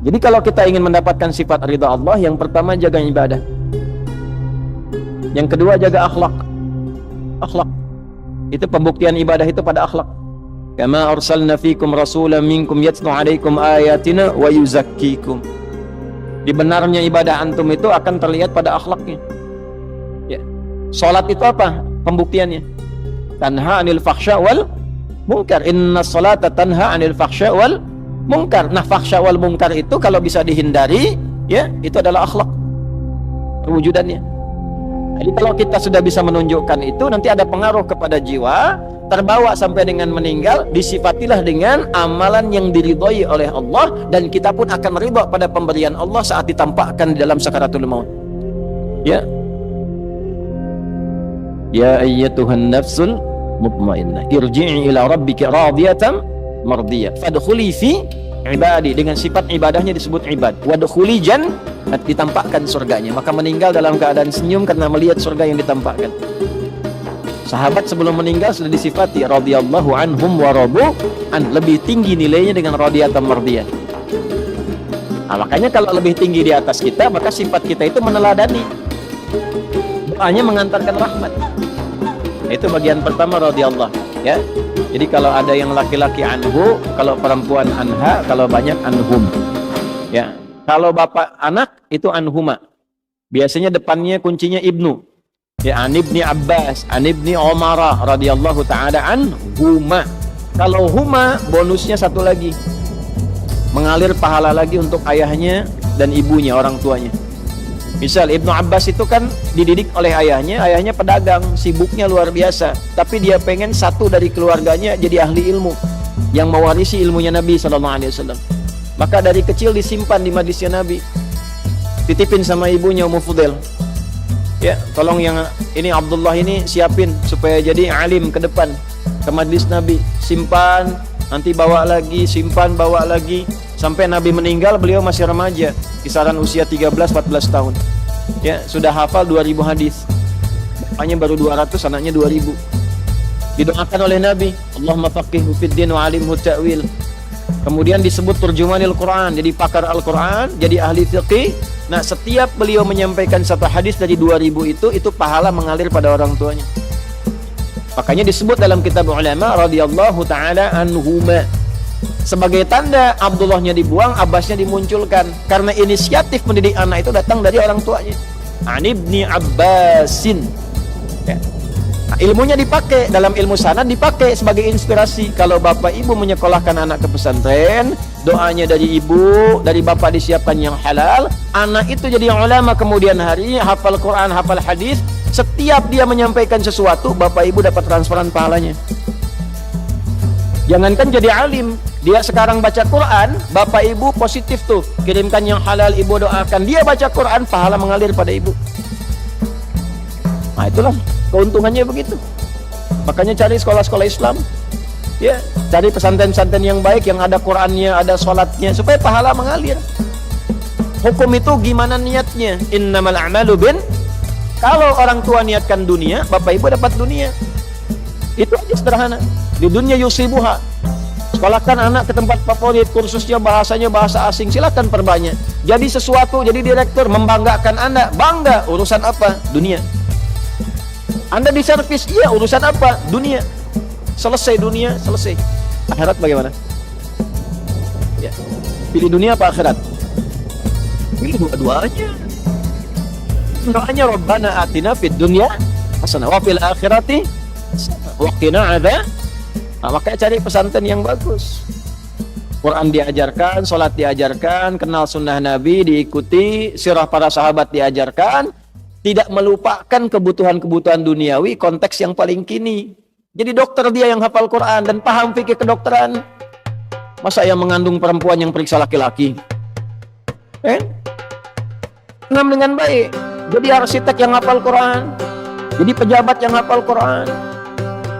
Jadi kalau kita ingin mendapatkan sifat ridha Allah, yang pertama jaga ibadah. Yang kedua jaga akhlak. Akhlak. Itu pembuktian ibadah itu pada akhlak. Kama arsalna fikum rasulan minkum yatlu alaikum ayatina wa yuzakkikum. Di benarnya ibadah antum itu akan terlihat pada akhlaknya. Ya. Salat itu apa? Pembuktiannya. Tanha 'anil fahsya wal munkar. Inna salata tanha 'anil fahsya wal munkar. Nah, fahsya wal munkar itu kalau bisa dihindari, ya, itu adalah akhlak perwujudannya. Jadi kalau kita sudah bisa menunjukkan itu, nanti ada pengaruh kepada jiwa, terbawa sampai dengan meninggal, disifatilah dengan amalan yang diridhoi oleh Allah, dan kita pun akan ridha pada pemberian Allah saat ditampakkan di dalam sakaratul maut. Ya. Ya ayyatuhan nafsul mutmainnah, irji'i ila rabbika radiyatan mardiyah, fadkhuli fi ibadi. Dengan sifat ibadahnya disebut ibad. Wadkhuli ditampakkan surganya, maka meninggal dalam keadaan senyum karena melihat surga yang ditampakkan. Sahabat sebelum meninggal sudah disifati radhiyallahu anhum wa radu an, lebih tinggi nilainya dengan radiyatan mardiyah. Nah, makanya kalau lebih tinggi di atas kita, maka sifat kita itu meneladani, doanya mengantarkan rahmat. Itu bagian pertama radhiyallahu, ya. Jadi kalau ada yang laki-laki anhu, kalau perempuan anha, kalau banyak anhum. Ya. Kalau bapak anak itu anhuma. Biasanya depannya kuncinya ibnu. Ya, an ibni Abbas, an ibni Umar radhiyallahu taala anhuma. Kalau huma bonusnya satu lagi. Mengalir pahala lagi untuk ayahnya dan ibunya, orang tuanya. Misal Ibnu Abbas itu kan dididik oleh ayahnya pedagang, sibuknya luar biasa, tapi dia pengen satu dari keluarganya jadi ahli ilmu yang mewarisi ilmunya Nabi SAW. Maka dari kecil disimpan di majlisnya Nabi, titipin sama ibunya Ummu Fudail. Ya, tolong yang ini Abdullah ini siapin supaya jadi alim ke depan ke majlis Nabi. Simpan, nanti bawa lagi, simpan, bawa lagi, sampai Nabi meninggal beliau masih remaja, kisaran usia 13-14 tahun. Ya, sudah hafal 2000 hadis. Bapaknya baru 200, anaknya 2000. Didoakan oleh Nabi, Allahumma faqihhu fid din wa 'alimhu ta'wil. Kemudian disebut turjumanil Quran, jadi pakar Al-Quran, jadi ahli fiqih. Nah, setiap beliau menyampaikan satu hadis dari 2000 itu pahala mengalir pada orang tuanya. Makanya disebut dalam kitab ulama radhiyallahu taala anhuma. Sebagai tanda Abdullahnya dibuang, Abbasnya dimunculkan, karena inisiatif mendidik anak itu datang dari orang tuanya. An ibni Abbasin. Ya. Nah, ilmunya dipakai dalam ilmu sanad, dipakai sebagai inspirasi. Kalau bapak ibu menyekolahkan anak ke pesantren, doanya dari ibu, dari bapak disiapkan yang halal, anak itu jadi ulama kemudian hari, hafal Quran, hafal hadis. Setiap dia menyampaikan sesuatu, bapak ibu dapat transferan pahalanya. Jangankan jadi alim, dia sekarang baca Quran, bapak ibu positif tuh, kirimkan yang halal, ibu doakan, dia baca Quran, pahala mengalir pada ibu. Nah, itulah keuntungannya begitu. Makanya cari sekolah-sekolah Islam, ya, cari pesantren-pesantren yang baik, yang ada Qurannya, ada sholatnya, supaya pahala mengalir. Hukum itu gimana niatnya? Innamal a'malu bin. Kalau orang tua niatkan dunia, bapak ibu dapat dunia. Itu aja sederhana. Di dunia yusibuha. Sekolahkan anak ke tempat favorit, kursusnya bahasanya bahasa asing, silakan perbanyak. Jadi sesuatu, jadi direktur, membanggakan Anda, bangga. Urusan apa? Dunia. Anda di servis, iya, urusan apa? Dunia. Selesai dunia, selesai. Akhirat bagaimana? Ya. Pilih dunia apa akhirat? Pilih dua-duanya. Doanya Rabbana atina fid dunya hasanah wa fil akhirati wa qina adzab. Nah, makanya cari pesantren yang bagus. Quran diajarkan, salat diajarkan, kenal sunnah Nabi diikuti, sirah para sahabat diajarkan, tidak melupakan kebutuhan-kebutuhan duniawi, konteks yang paling kini. Jadi dokter dia yang hafal Quran dan paham fikih kedokteran. Masa yang mengandung perempuan yang periksa laki-laki? Enam dengan baik. Jadi arsitek yang hafal Quran, jadi pejabat yang hafal Quran.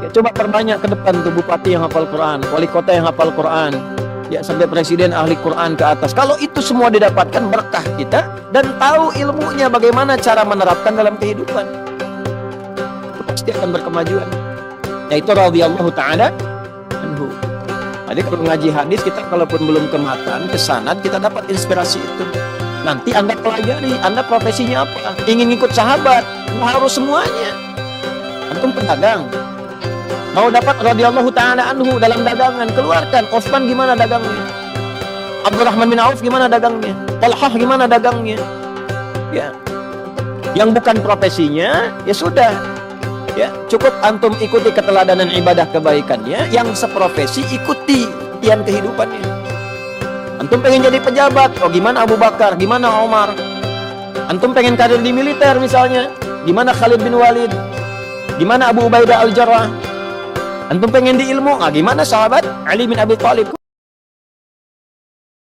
Ya, coba perbanyak ke depan tuh bupati yang hafal Quran, wali kota yang hafal Quran, ya sampai presiden ahli Quran ke atas. Kalau itu semua didapatkan, berkah kita dan tahu ilmunya bagaimana cara menerapkan dalam kehidupan, itu pasti akan berkemajuan. Yaitu radhiyallahu taala anhu. Jadi kalau ngaji hadis kita kalaupun belum ke matan, ke sanad, kita dapat inspirasi itu. Nanti Anda pelajari, Anda profesinya apa? Ingin ikut sahabat, harus semuanya. Antum pedagang, mau dapat radhiyallahu taala anhu dalam dagangan, keluarkan. Utsman gimana dagangnya? Abdurrahman bin Auf gimana dagangnya? Talhah gimana dagangnya? Ya. Yang bukan profesinya, ya sudah. Ya, cukup antum ikuti keteladanan ibadah kebaikannya. Yang seprofesi ikuti tian kehidupannya. Antum pengen jadi pejabat, oh gimana Abu Bakar, gimana Omar? Antum pengen karir di militer misalnya, gimana Khalid bin Walid, gimana Abu Ubaidah al-Jarrah? Antum pengen di ilmu, gimana sahabat Ali bin Abi Thalib?